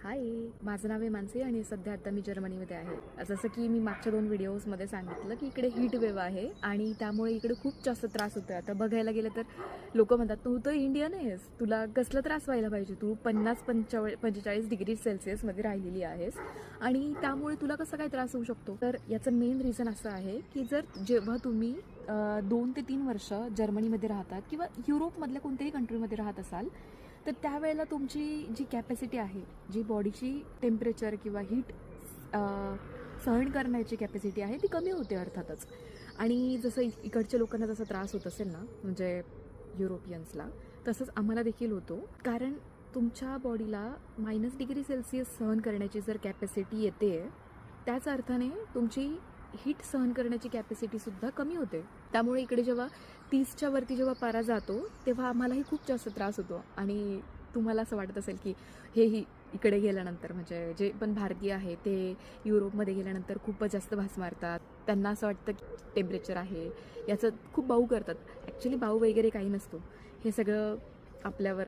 हाय, माझं नाव आहे मानसी आणि सध्या आता मी जर्मनीमध्ये आहे. जसं की मी मागच्या 2 व्हिडिओजमध्ये सांगितलं की इकडे हीट वेव्ह आहे आणि त्यामुळे इकडे खूप जास्त त्रास होतो आहे. आता बघायला गेलं तर लोकं म्हणतात, "तू तर इंडियन आहेस, तुला कसला त्रास व्हायला पाहिजे? तू 45 डिग्री सेल्सिअसमध्ये राहिलेली आहेस आणि त्यामुळे तुला कसा काय त्रास होऊ शकतो?" तर याचं मेन रिझन असं आहे की जेव्हा तुम्ही 2 ते 3 वर्ष जर्मनीमध्ये राहतात किंवा युरोपमधल्या कोणत्याही कंट्रीमध्ये राहत असाल, तर त्यावेळेला तुमची जी कॅपॅसिटी आहे, जी बॉडीची टेम्परेचर किंवा हीट सहन करण्याची कॅपॅसिटी आहे ती कमी होते अर्थातच. आणि जसं इकडच्या लोकांना जसा त्रास होत असेल ना, म्हणजे युरोपियन्सला, तसंच आम्हाला देखील होतो. कारण तुमच्या बॉडीला -डिग्री सेल्सिअस सहन करण्याची जर कॅपॅसिटी येते, त्याच अर्थाने तुमची हीट सहन करण्याची कॅपॅसिटीसुद्धा कमी होते. त्यामुळे इकडे जेव्हा 30च्या वरती जेव्हा पारा जातो, तेव्हा आम्हालाही खूप जास्त त्रास होतो. आणि तुम्हाला असं वाटत असेल की हेही इकडे गेल्यानंतर, म्हणजे जे पण भारतीय आहे ते युरोपमध्ये गेल्यानंतर खूपच जास्त भास मारतात. त्यांना असं वाटतं की टेम्परेचर आहे याचं खूप बाऊ करतात. ॲक्च्युली बाऊ वगैरे काही नसतो. हे सगळं आपल्यावर